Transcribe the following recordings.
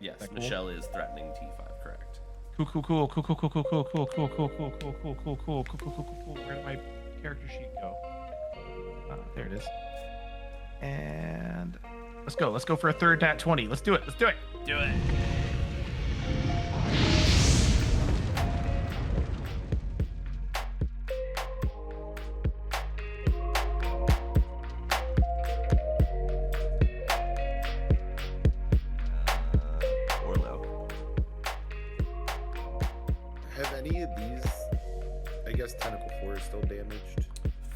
Yes, That cool? Michelle is threatening T5, correct. Cool. Where did my character sheet go? There it is. And let's go. Let's go for a third nat 20. Let's do it. Let's do it. Do it. Orlo. Have any of these, I guess Tentacle 4 is still damaged?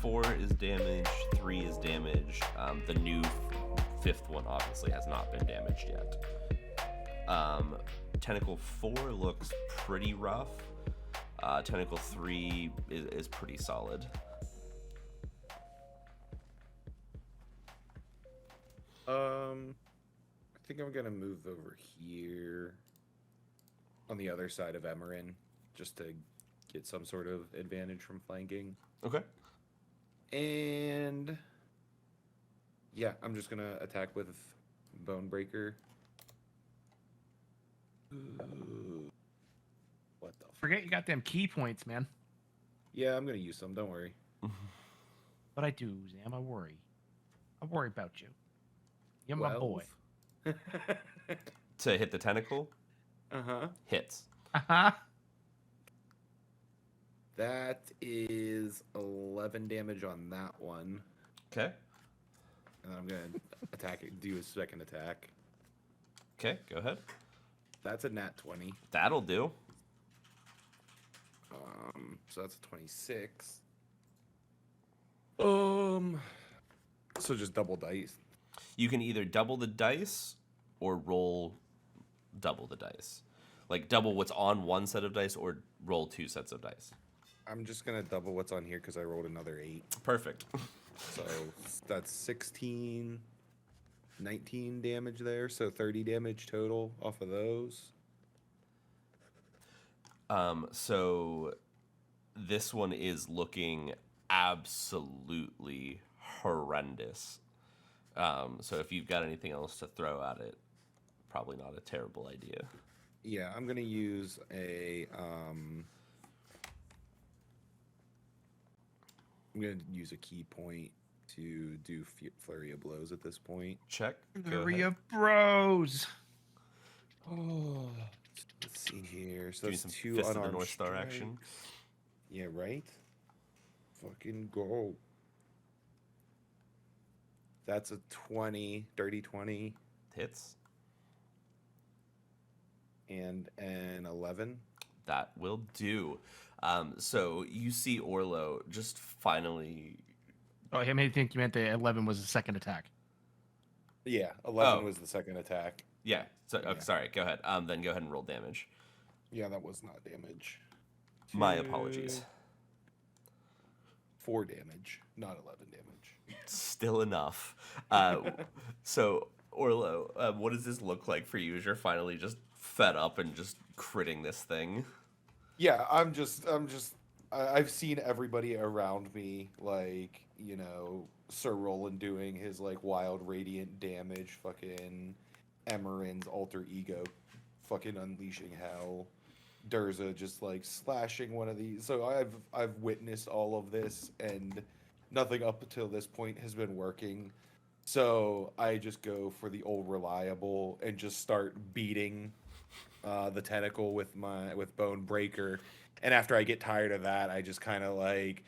4 is damaged, 3 is damaged. The new 5th one obviously has not been damaged yet. Tentacle 4 looks pretty rough. Tentacle 3 is pretty solid. I think I'm gonna move over here on the other side of Emmerin just to get some sort of advantage from flanking. Okay. And yeah, I'm just gonna attack with Bonebreaker. What the? Forget you got them key points, man. Yeah, I'm gonna use some. Don't worry. But I do, Zam. I worry. I worry about you. You're my boy. To hit the tentacle? Uh-huh. Hits. Uh-huh. That is 11 damage on that one. Okay. And I'm gonna attack it. Do a second attack. Okay, go ahead. That's a nat 20. That'll do. So that's a 26. So just double dice. You can either double the dice or roll double the dice. Like double what's on one set of dice or roll 2 sets of dice. I'm just gonna double what's on here because I rolled another 8. Perfect. So that's 16, 19 damage there. So 30 damage total off of those. So this one is looking absolutely horrendous. So if you've got anything else to throw at it, probably not a terrible idea. Yeah, I'm gonna use a I'm gonna use a key point to do flurry of blows at this point. Check. Flurry of bros. Oh, let's see here. So Give me that's some 2 Fist of the unarmed North Star action. strikes. Yeah, right. Fucking go. That's a 20, dirty 20, Hits. and an 11. That will do. So you see Orlo just finally. Oh, I may think you meant the 11 was the second attack. Yeah, 11 Oh. was the second attack. Yeah. So, Yeah. sorry. Go ahead. Then go ahead and roll damage. Yeah, that was not damage. My apologies. 4 damage, not 11 damage. Still enough. So Orlo, what does this look like for you as you're finally just fed up and just critting this thing? Yeah, I've seen everybody around me, like, you know, Sir Roland doing his, like, wild radiant damage, fucking Emmerin's alter ego, fucking unleashing hell, Durza just, like, slashing one of these. So I've witnessed all of this, and nothing up until this point has been working. So I just go for the old reliable and just start beating the tentacle with Bone Breaker, and after I get tired of that, I just kind of like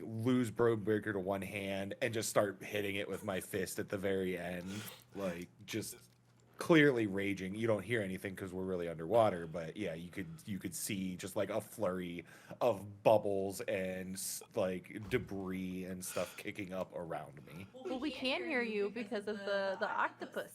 lose Bone Breaker to one hand and just start hitting it with my fist at the very end, like just clearly raging. You don't hear anything because we're really underwater, but yeah, you could see just like a flurry of bubbles and like debris and stuff kicking up around me. Well, we can hear you because of the octopus.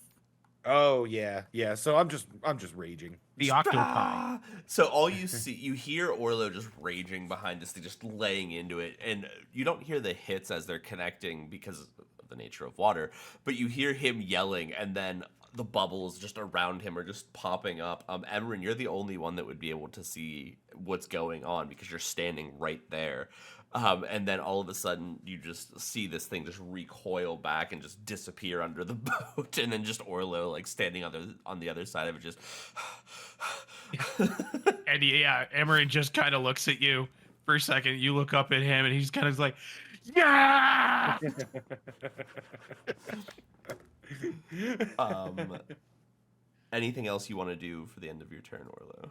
Oh yeah. So I'm just raging. The octopi. Ah! So all you see, you hear Orlo just raging behind this thing, just laying into it, and you don't hear the hits as they're connecting because of the nature of water, but you hear him yelling, and then the bubbles just around him are just popping up. Emmerin, you're the only one that would be able to see what's going on because you're standing right there. And then all of a sudden, you just see this thing just recoil back and just disappear under the boat, and then just Orlo like standing on the other side of it, just. And Emmerin just kind of looks at you for a second. You look up at him, and he's kind of like, yeah. Anything else you want to do for the end of your turn, Orlo?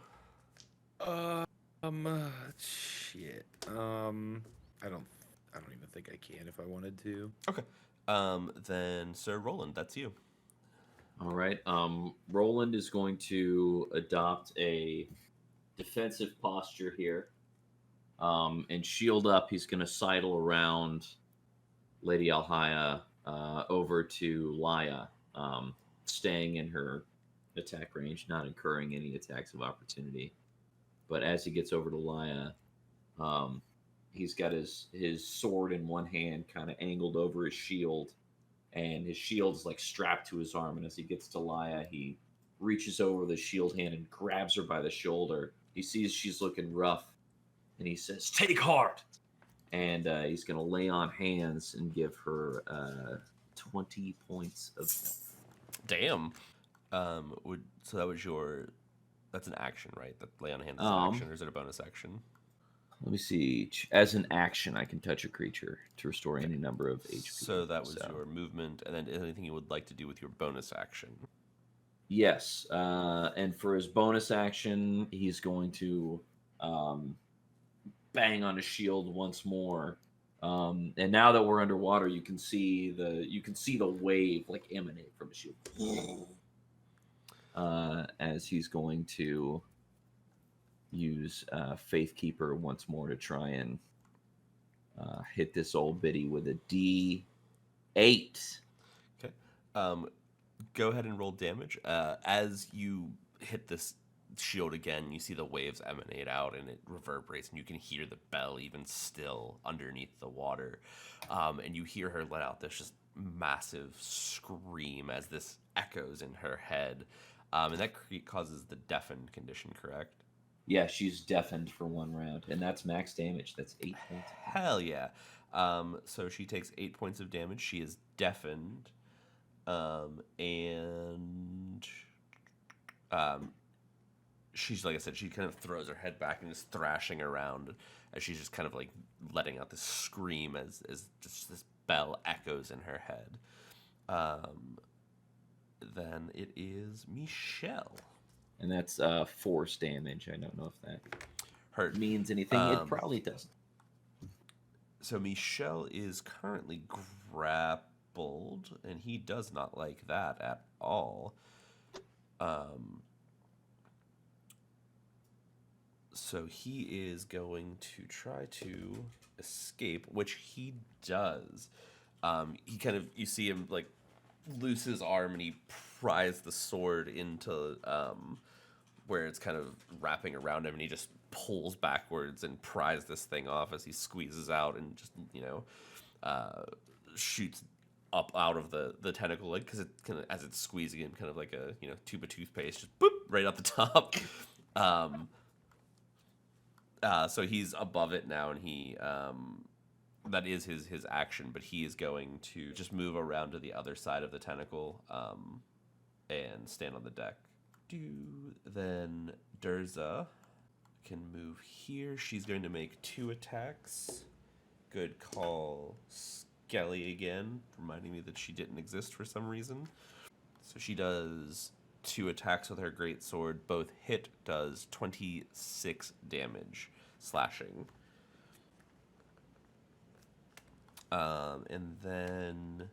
Shit. I don't even think I can if I wanted to. Okay. Then Sir Roland, that's you. All right. Roland is going to adopt a defensive posture here. And shield up. He's going to sidle around Lady Alhaya over to Laya, staying in her attack range, not incurring any attacks of opportunity. But as he gets over to Laya, he's got his sword in one hand, kind of angled over his shield, and his shield is like strapped to his arm. And as he gets to Laya, he reaches over the shield hand and grabs her by the shoulder. He sees she's looking rough, and he says, "Take heart!" And he's going to lay on hands and give her 20 points of health. Damn. So that was that's an action, right? That lay on hands is an action, or is it a bonus action? Let me see. As an action, I can touch a creature to restore any number of HP. So that was your movement, and then anything you would like to do with your bonus action? Yes, and for his bonus action, he's going to bang on his shield once more. And now that we're underwater, you can see the wave like emanate from his shield. As he's going to use Faithkeeper once more to try and hit this old biddy with a D8. Okay. Go ahead and roll damage. As you hit this shield again, you see the waves emanate out, and it reverberates, and you can hear the bell even still underneath the water. And you hear her let out this just massive scream as this echoes in her head. And that causes the deafened condition, correct? Yeah, she's deafened for 1 round, and that's max damage. That's 8 points. Hell yeah. So she takes 8 points of damage. She is deafened. And she's, like I said, she kind of throws her head back and is thrashing around as she's just kind of like letting out this scream as just this bell echoes in her head. Then it is Michelle. And that's force damage. I don't know if that Hurt means anything. It probably doesn't. So Michelle is currently grappled, and he does not like that at all. So he is going to try to escape, which he does. He kind of, you see him like loose his arm, and he pries the sword into where it's kind of wrapping around him, and he just pulls backwards and pries this thing off as he squeezes out and just, shoots up out of the tentacle, like, because it kind of, as it's squeezing him, kind of like a tube of toothpaste, just boop right up the top. So he's above it now, and he that is his action, but he is going to just move around to the other side of the tentacle and stand on the deck. Then Durza can move here. She's going to make 2 attacks. Good call, Skelly again, reminding me that she didn't exist for some reason. So she does 2 attacks with her greatsword. Both hit, does 26 damage, slashing. And then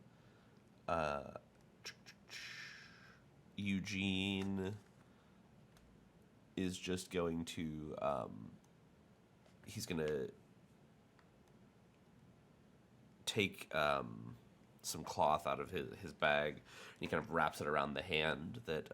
Eugene is just going to he's gonna take some cloth out of his bag, and he kind of wraps it around the hand that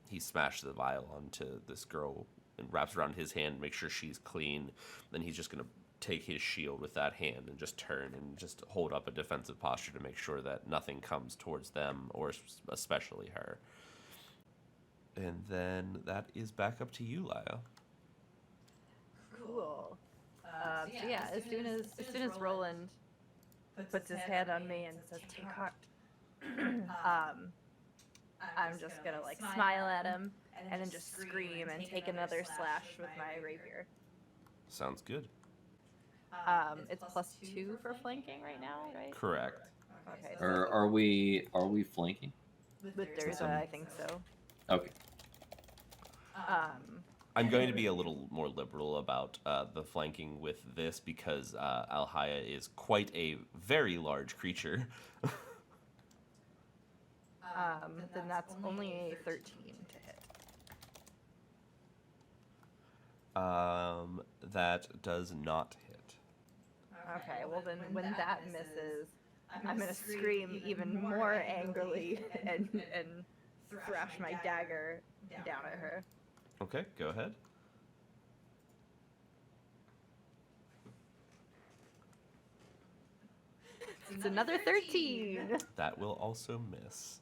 he smashed the vial onto this girl, and wraps around his hand, make sure she's clean. Then he's just gonna take his shield with that hand and just turn and just hold up a defensive posture to make sure that nothing comes towards them, or especially her. And then that is back up to you, Laya. Cool. So yeah, as soon as Roland puts his hand on me and says take heart, I'm just gonna like smile at him and then just scream and take another slash with my rapier. Sounds good. It's +2 for flanking right now, right? Correct. Okay. Are we flanking? With Durza, I think so. Okay. I'm going to be a little more liberal about the flanking with this because Alhaya is quite a very large creature. Then that's only a 13 to hit. That does not hit. Okay, well then when that misses, I'm gonna scream even more angrily and thrash my dagger down at her. Okay, go ahead. It's another 13. That will also miss.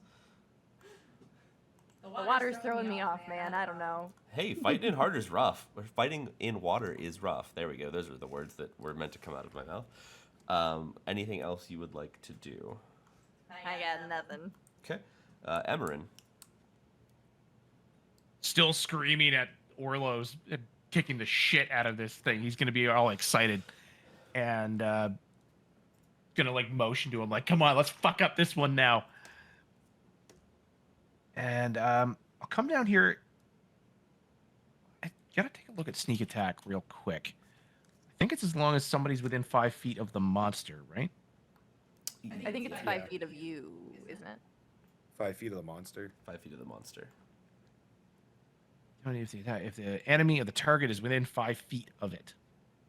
The water's throwing me off, man. I don't know. Hey, fighting in hard is rough. Fighting in water is rough. There we go. Those are the words that were meant to come out of my mouth. Anything else you would like to do? I got nothing. Okay. Emmerin. Still screaming at Orlo's, kicking the shit out of this thing. He's gonna be all excited, and gonna like motion to him, like, "Come on, let's fuck up this one now." And I'll come down here. I gotta take a look at sneak attack real quick. I think it's as long as somebody's within 5 feet of the monster, right? I think it's 5 feet of you, isn't it? 5 feet of the monster. 5 feet of the monster. If the enemy of the target is within 5 feet of it.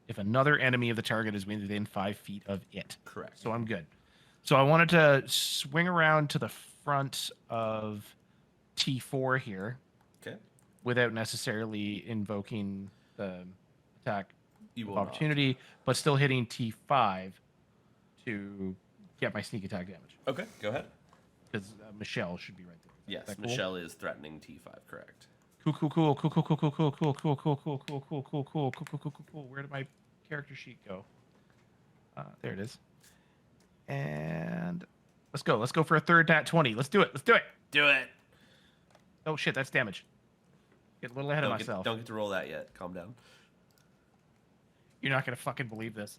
If another enemy of the target is within 5 feet of it. Correct. So I'm good. So I wanted to swing around to the front of T4 here. Okay. Without necessarily invoking the attack You of will opportunity, but still hitting T5 to get my sneak attack damage. not. Okay, go ahead. Because Michelle should be right there. Yes, That cool? Michelle is threatening T5, correct. Cool. Where did my character sheet go? There it is. And let's go. Let's go for a third nat 20. Let's do it. Do it! Oh shit, that's damage. Get a little ahead of myself. Don't get to roll that yet. Calm down. You're not gonna fucking believe this.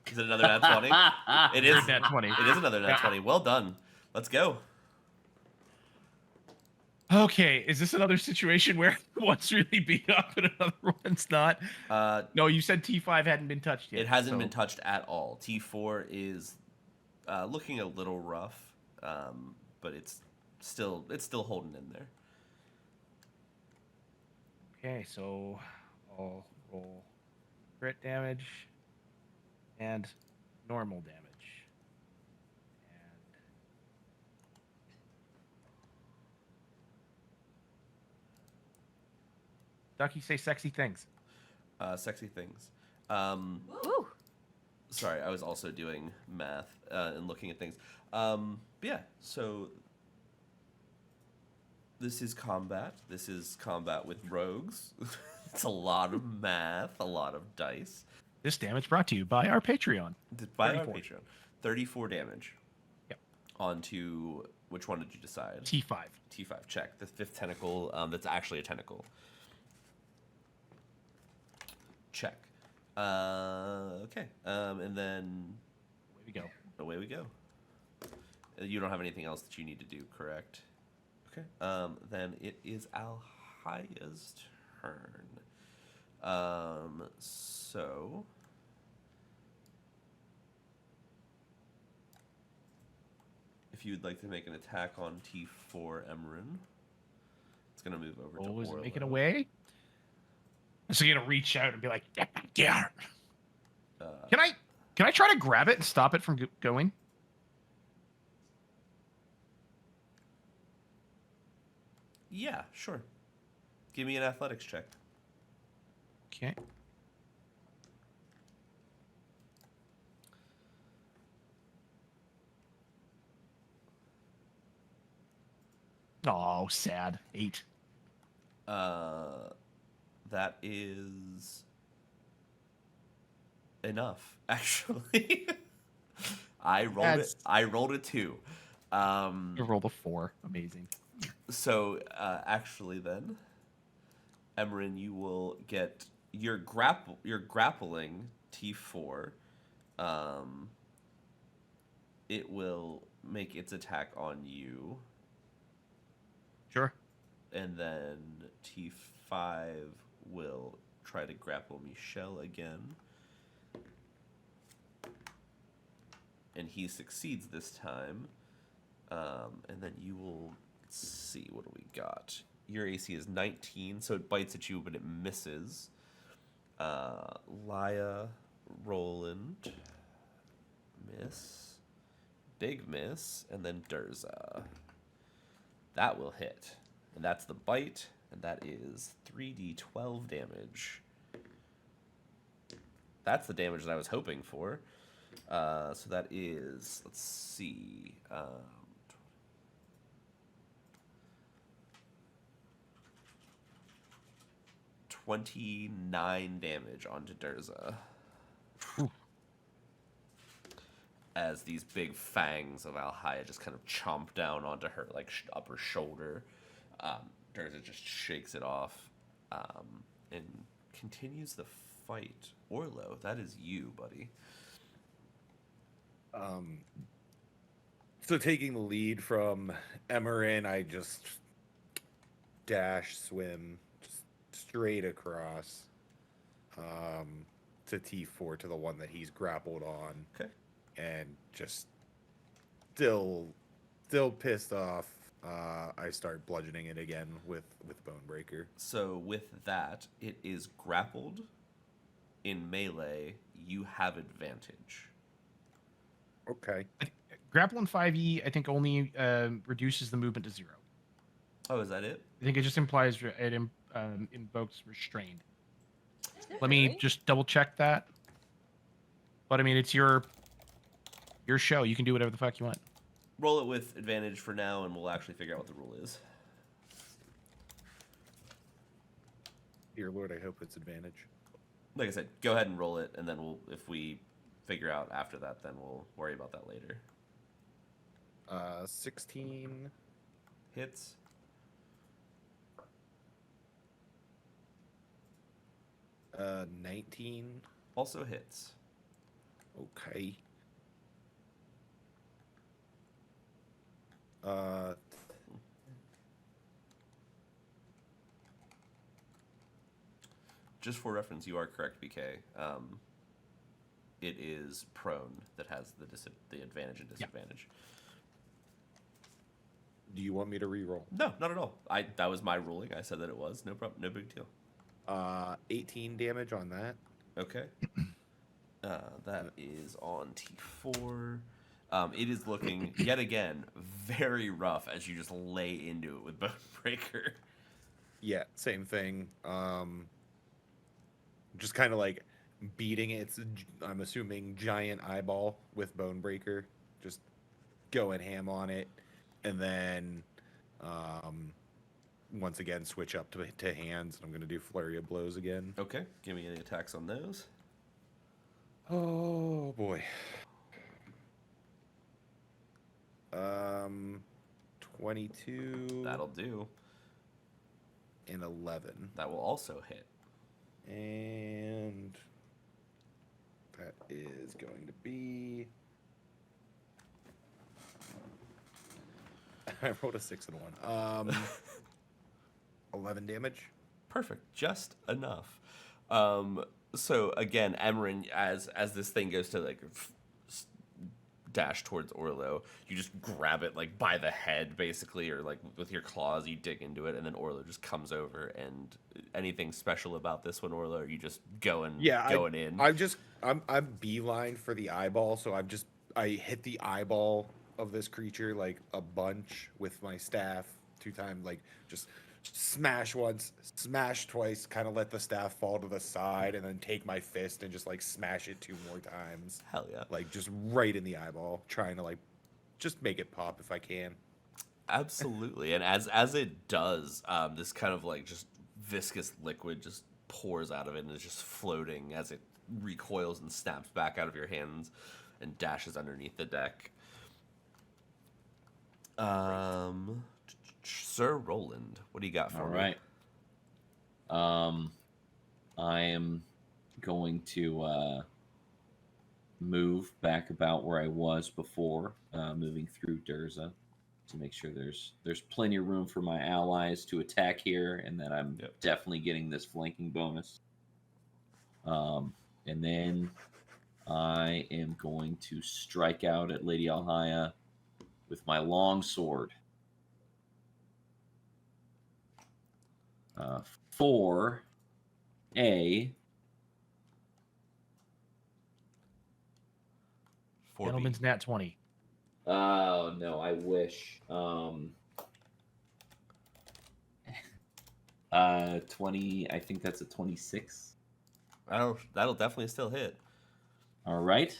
Is it another nat 20? It is. Third nat 20. It is another nat Yeah. 20. Well done. Let's go. Okay, is this another situation where one's really beat up and another one's not? No, you said T5 hadn't been touched yet. It hasn't so- been touched at all. T4 is looking a little rough, but it's still holding in there. Okay, so I'll roll crit damage and normal damage. And Ducky, say sexy things. Sexy things. Woo! Sorry, I was also doing math and looking at things. But yeah, so this is combat. This is combat with rogues. It's a lot of math, a lot of dice. This damage brought to you by our Patreon. By our 34. Patreon. 34 damage. Yep. Onto, which one did you decide? T5. T5, check. The fifth tentacle, that's actually a tentacle. Check. Okay. And then Away we go. away we go. You don't have anything else that you need to do, correct? Okay. Then it is Alhaya's turn. So if you'd like to make an attack on T4 Emmerin, it's gonna move over to Oh, is it Orlo. making away? So you're gonna reach out and be like, yeah. Can I try to grab it and stop it from going? Yeah, sure. Give me an athletics check. Okay. Oh, sad. 8. That is enough, actually. I rolled That's- it. I rolled a 2. I rolled a 4. Amazing. So actually, then, Emmerin, you will get your grappling T4. It will make its attack on you, Sure. and then T5 will try to grapple Michelle again. And he succeeds this time. And then you will see, what do we got? Your AC is 19, so it bites at you, but it misses. Laya, Roland, miss. Big miss, and then Durza. That will hit. And that's the bite, and that is 3d12 damage. That's the damage that I was hoping for. So that is, let's see, 29 damage onto Durza. As these big fangs of Alhaya just kind of chomp down onto her like upper shoulder. Durza just shakes it off and continues the fight. Orlo, that is you, buddy. So taking the lead from Emmerin, I just dash, swim, just straight across to T4, to the one that he's grappled on. Okay. And just still pissed off. I start bludgeoning it again with Bonebreaker. So with that, it is grappled. In melee, you have advantage. Okay. Grapple in 5e, I think, only reduces the movement to 0. Oh, is that it? I think it just implies it invokes restrained. Let me just double check that. But I mean, it's your show. You can do whatever the fuck you want. Roll it with advantage for now, and we'll actually figure out what the rule is. Dear Lord, I hope it's advantage. Like I said, go ahead and roll it, and then we'll, if we figure out after that, then we'll worry about that later. 16 hits. Uh, 19 also hits. Okay. Just for reference, you are correct, BK. It is prone that has the advantage and disadvantage. Do you want me to re-roll? No, not at all. That was my ruling. I said that it was. No problem. No big deal. 18 damage on that. Okay. That is on T4. It is looking, yet again, very rough as you just lay into it with Bonebreaker. Yeah, same thing. Just kind of like beating its, I'm assuming, giant eyeball with Bonebreaker. Just going ham on it. And then, once again, switch up to hands. I'm going to do Flurry of Blows again. Okay, give me any attacks on those. Oh, boy. 22. That'll do. And 11. That will also hit. And that is going to be... I rolled a 6 and 1. 11 damage. Perfect. Just enough. So again, Emmerin, as this thing goes to like dash towards Orlo, you just grab it like by the head, basically, or like with your claws, you dig into it, and then Orlo just comes over. And anything special about this one, Orlo? Or are you just going in? I'm beeline for the eyeball, so I hit the eyeball of this creature like a bunch with my staff 2 times, like just smash once, smash twice, kind of let the staff fall to the side, and then take my fist and just like smash it 2 more times. Hell yeah. Like just right in the eyeball, trying to like just make it pop if I can. Absolutely. And as it does, this kind of like just viscous liquid just pours out of it and is just floating as it recoils and snaps back out of your hands and dashes underneath the deck. Sir Roland, what do you got for All me? right. I am going to move back about where I was before, moving through Durza to make sure there's plenty of room for my allies to attack here, and that I'm definitely getting this flanking bonus. And then I am going to strike out at Lady Alhaya with my long sword. For a Gentleman's nat 20. Oh no, I wish. 20. I think that's a 26. That'll definitely still hit. All right,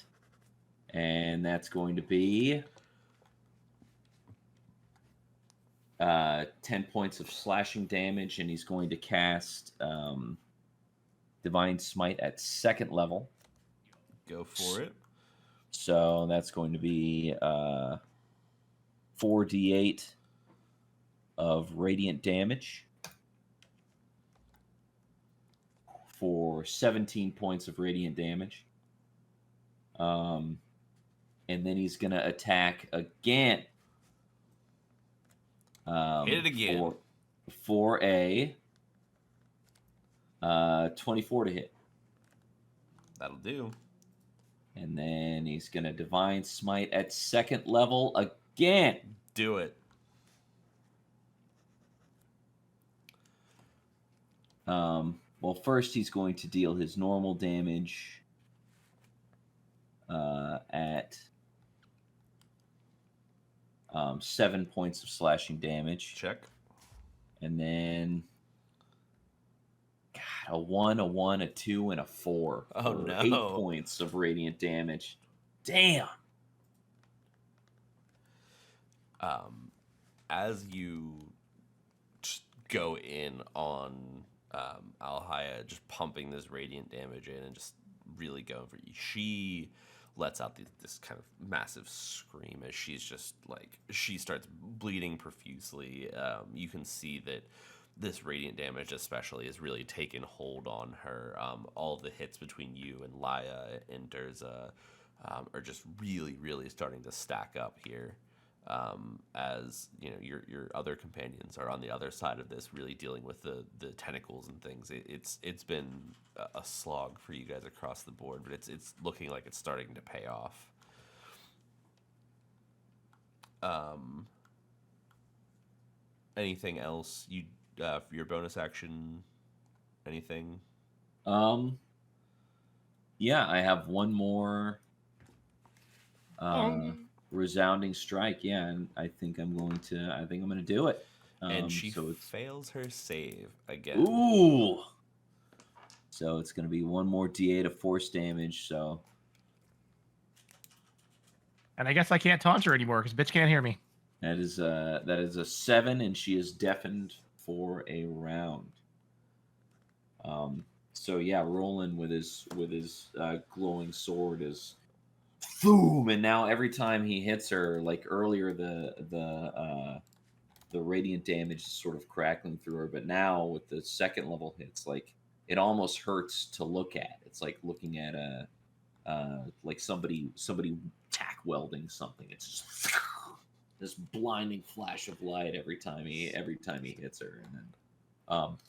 and that's going to be 10 points of slashing damage, and he's going to cast Divine Smite at 2nd level. Go for it. So that's going to be 4d8 of radiant damage for 17 points of radiant damage. And then he's going to attack again. Hit it again. For a 24 to hit. That'll do. And then he's going to Divine Smite at 2nd level again. Do it. Well, first he's going to deal his normal damage at 7 points of slashing damage. Check. And then a 1, a 1, a 2, and a 4. Oh, for no. 8 points of radiant damage. Damn. As you just go in on Alhaya, just pumping this radiant damage in and just really going for you, she lets out this kind of massive scream as she starts bleeding profusely. You can see that this radiant damage especially has really taken hold on her. All the hits between you and Laya and Durza are just really, really starting to stack up here. As you know, your other companions are on the other side of this, really dealing with the tentacles and things. It's been a slog for you guys across the board, but it's looking like it's starting to pay off. Anything else you for your bonus action? Anything? Yeah, I have one more resounding strike. Yeah, and I think I'm going to do it. And she so fails her save again. Ooh. So it's going to be one more d8 of force damage. So. And I guess I can't taunt her anymore because bitch can't hear me. That is a 7, and she is deafened for a round. So yeah, Roland with his glowing sword is boom, and now every time he hits her, like earlier, the radiant damage is sort of crackling through her, but now with the 2nd level hits, like it almost hurts to look at. It's like looking at like somebody tack welding something. It's just this blinding flash of light every time he hits her, and then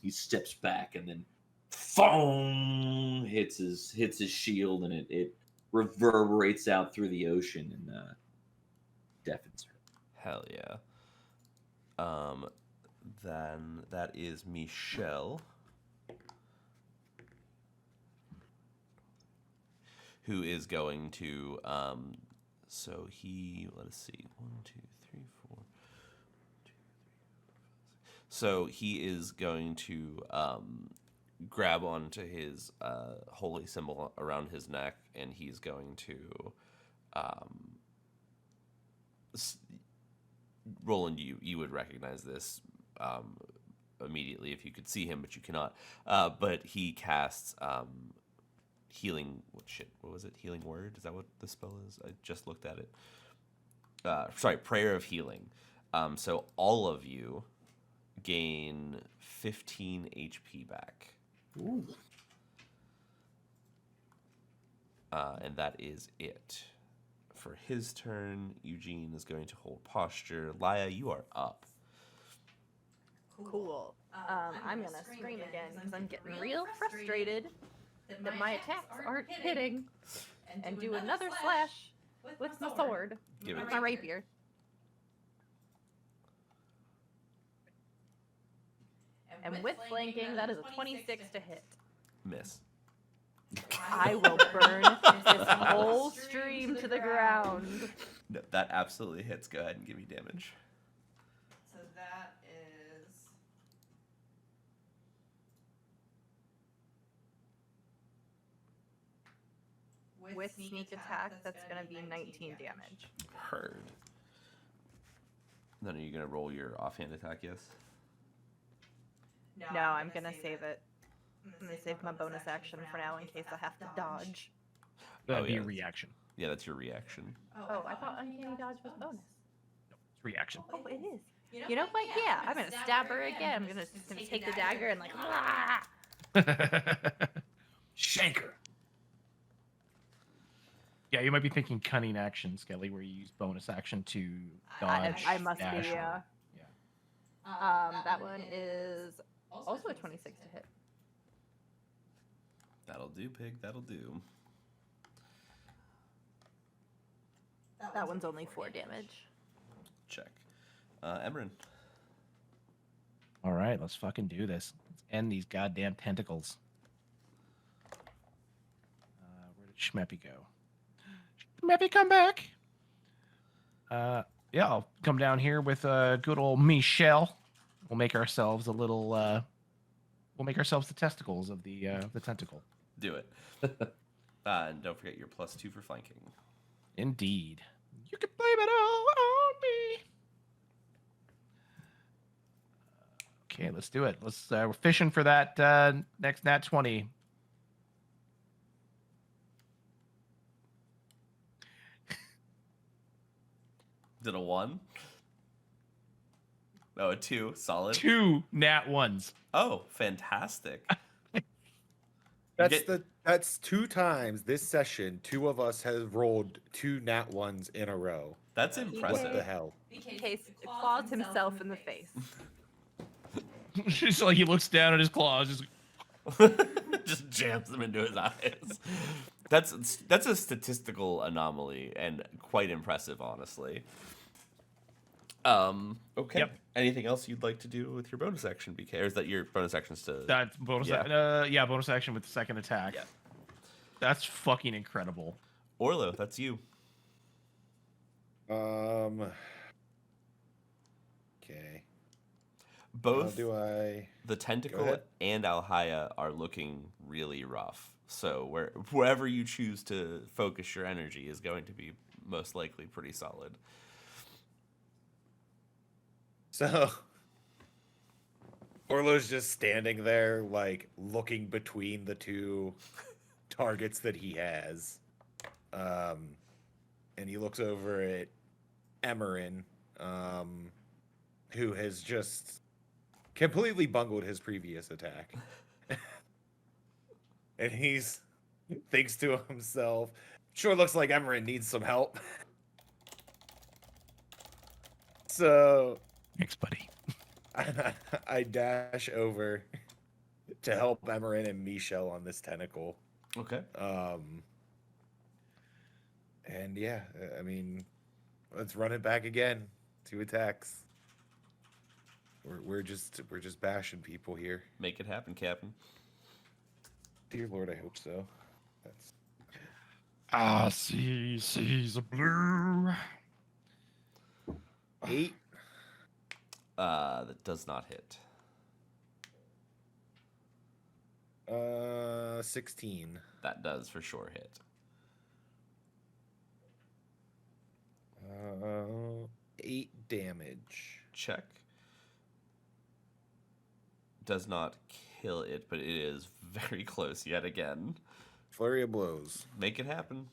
he steps back, and then foam hits his shield, and it reverberates out through the ocean and deafens her. Hell yeah. Then that is Michelle, who is going to so he, let us see, 1, 2, 3, 4, 2, 3, 4, 5, 6. So he is going to grab onto his holy symbol around his neck, and he's going to Roland, you would recognize this immediately if you could see him, but you cannot. But he casts healing. What was it? Healing word? Is that what the spell is? I just looked at it. Sorry, prayer of healing. So all of you gain 15 HP back. Ooh. And that is it. For his turn, Eugene is going to hold posture. Laya, you are up. Cool. I'm gonna scream again because I'm getting real frustrated that my attacks aren't hitting, and do another slash with my sword, Give with it. my rapier. And with flanking, that is a 26 to hit. Miss. I will burn this whole stream to the ground. No, that absolutely hits. Go ahead and give me damage. So that is... With sneak attack, that's going to be 19 damage. Heard. Then are you going to roll your offhand attack, yes? No, I'm going to save it. I'm going to save my bonus action for now in case I have to dodge. That'd be yeah. a reaction. Yeah, that's your reaction. Oh, I thought uncanny dodge was bonus. It's reaction. Oh, it is. You know what? Yeah, I'm going to stab her again. I'm going to take the dagger and like... Shanker. Yeah, you might be thinking cunning action, Skelly, where you use bonus action to dodge. I must dash, be, yeah. That one is also a 26 to hit. That'll do, pig. That'll do. That one's only 4 damage. Check. Emmerin. All right, let's fucking do this. Let's end these goddamn tentacles. Where did Schmeppy go? Schmeppy, come back. Yeah, I'll come down here with good old Michelle. We'll make ourselves a little. We'll make ourselves the testicles of the tentacle. Do it. And don't forget your +2 for flanking. Indeed. You can blame it all on me. Okay, let's do it. Let's. We're fishing for that next nat 20. Did a 1? Oh, a 2. Solid. 2 nat 1s. Oh, fantastic. That's 2 times this session. 2 of us have rolled 2 nat 1s in a row. That's What the impressive. hell? Case claws himself in the face. Just like he looks down at his claws. Just Just jams them into his eyes. That's a statistical anomaly and quite impressive, honestly. Okay. Yep. Anything else you'd like to do with your bonus action, BK? Or is that your bonus actions to... that's bonus. Yeah. Bonus action with the second attack. Yeah. That's fucking incredible. Orlo, that's you. Okay. Both Do I? the Go tentacle ahead. and Alhaya are looking really rough. So wherever you choose to focus your energy is going to be most likely pretty solid. So Orlo's just standing there, like looking between the 2 targets that he has, and he looks over at Emmerin, who has just completely bungled his previous attack, and he's thinks to himself, "Sure looks like Emmerin needs some help." So Thanks, buddy. I dash over to help Emmerin and Michelle on this tentacle. Okay. And yeah, I mean, let's run it back again. 2 attacks. We're just bashing people here. Make it happen, Captain. Dear Lord, I hope so. That's I see seas of blue. 8. That does not hit. 16. That does for sure hit. 8 damage. Check. Does not kill it, but it is very close yet again. Flurry of blows. Make it happen.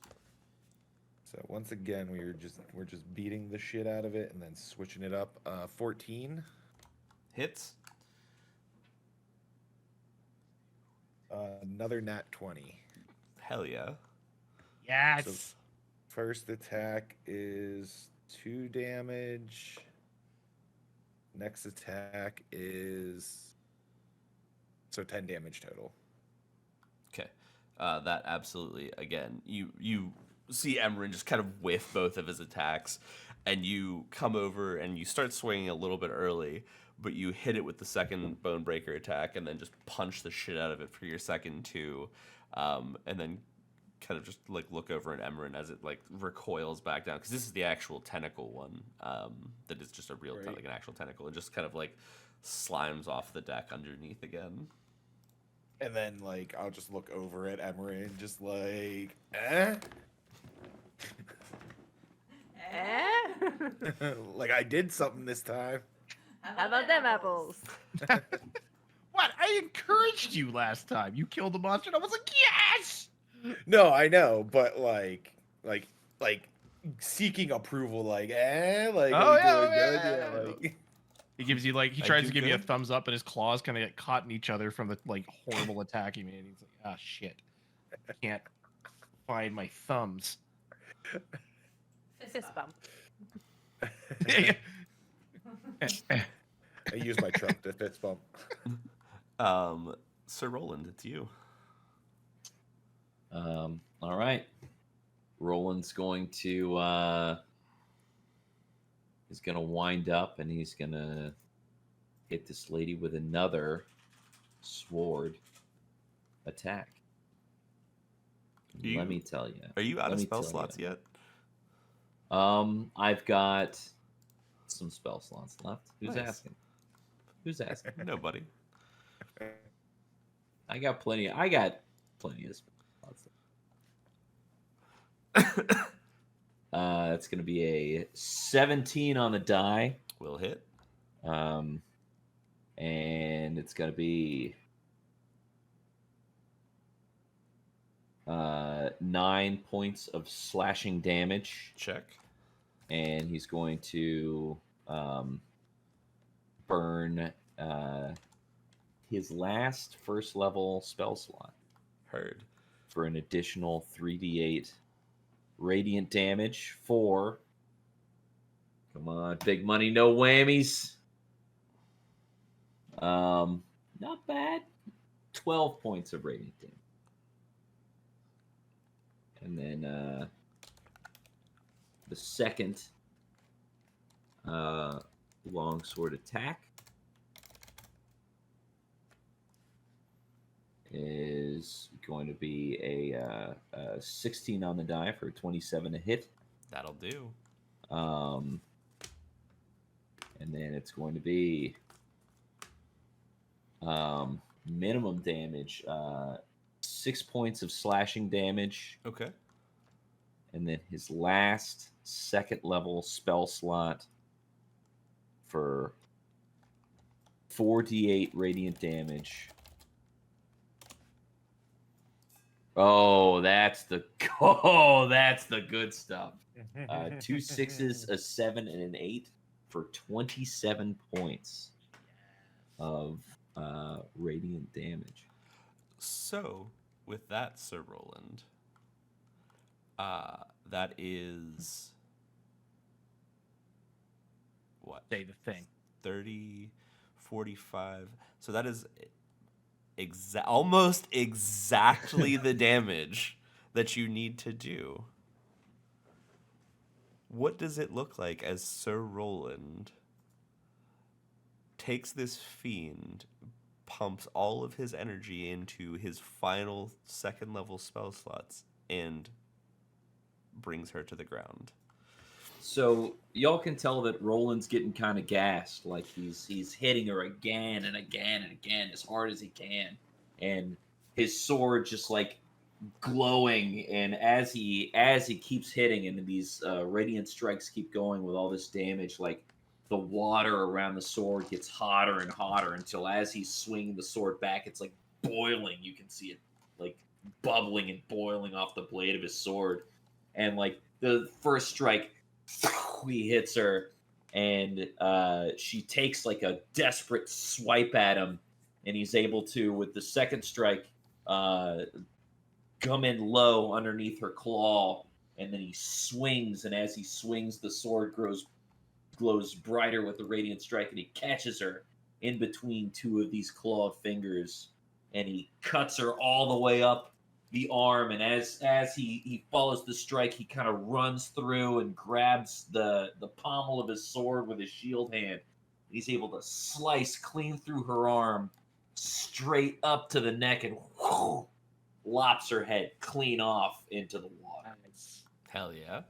So once again, we're just beating the shit out of it and then switching it up. 14. Hits. Another nat 20. Hell yeah. Yes. So first attack is 2 damage. Next attack is 10 damage total. Okay. That absolutely, again, you see Emmerin just kind of whiff both of his attacks, and you come over and you start swinging a little bit early, but you hit it with the second Bone Breaker attack and then just punch the shit out of it for your second two, and then kind of just like look over at Emmerin as it like recoils back down, because this is the actual tentacle one, that is just a real Right. like an actual tentacle, and just kind of like slimes off the deck underneath again. And then like I'll just look over at Emmerin just like, eh? Eh? Like I did something this time. How about them apples? What? I encouraged you last time. You killed the monster, and I was like, yes. No, I know, but like seeking approval, like, like, Oh, are you yeah, doing oh, good? yeah. Yeah, like, He gives you like he I tries do to give you a good. thumbs up, and his claws kind of get caught in each other from the like horrible attack he made. He's like, ah, shit, I can't find my thumbs. Fist bump. I use my trunk to fist bump. Sir Roland, it's you. All right. Roland's going to he's gonna wind up and he's gonna hit this lady with another sword attack. Let me tell you. Are you out Let of me spell tell slots ya. yet? I've got some spell slots left. Who's Nice. asking? Who's asking? Nobody. I got plenty of spell slots. It's going to be a 17 on the die. Will hit. And it's going to be 9 points of slashing damage. Check. And he's going to burn his last first level spell slot Heard. for an additional 3d8 radiant damage for, come on, big money, no whammies. Not bad. 12 points of radiant damage. And then the second longsword attack is going to be a 16 on the die for a 27 to hit. That'll do. And then it's going to be minimum damage, 6 points of slashing damage. Okay. And then his last second level spell slot for 4d8 radiant damage. Oh, that's the good stuff. 2 6s, a 7, and an 8 for 27 points of radiant damage. So, with that, Sir Roland, that is what? Say the thing. 30, 45. So that is almost exactly the damage that you need to do. What does it look like as Sir Roland takes this fiend, pumps all of his energy into his final second level spell slots, and brings her to the ground? So y'all can tell that Roland's getting kind of gassed, like he's hitting her again and again and again as hard as he can, and his sword just like glowing. And as he keeps hitting, and these radiant strikes keep going with all this damage, like the water around the sword gets hotter and hotter until as he's swinging the sword back, it's like boiling. You can see it like bubbling and boiling off the blade of his sword. And like the first strike, he hits her, and she takes like a desperate swipe at him, and he's able to, with the second strike, come in low underneath her claw, and then he swings, and as he swings, the sword glows brighter with the radiant strike, and he catches her in between two of these clawed fingers, and he cuts her all the way up the arm, and as he follows the strike, he kind of runs through and grabs the pommel of his sword with his shield hand. He's able to slice clean through her arm, straight up to the neck, and whoo, lops her head clean off into the water. Hell yeah.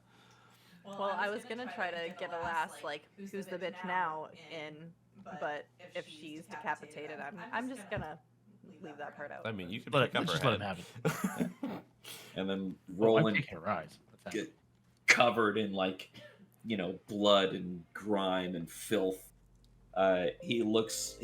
Well, I was gonna try to get a last like who's the bitch now in, but if she's decapitated, I'm just gonna leave that part out. I mean, you can Let pick up her just let him head. have it. And then I'm Roland taking her eyes. What's get covered in like, blood and grime and filth. He looks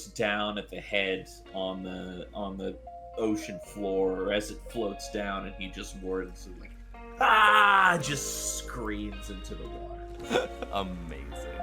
down at the head on the ocean floor as it floats down, and he just words like, "Ah!" just screams into the water. Amazing.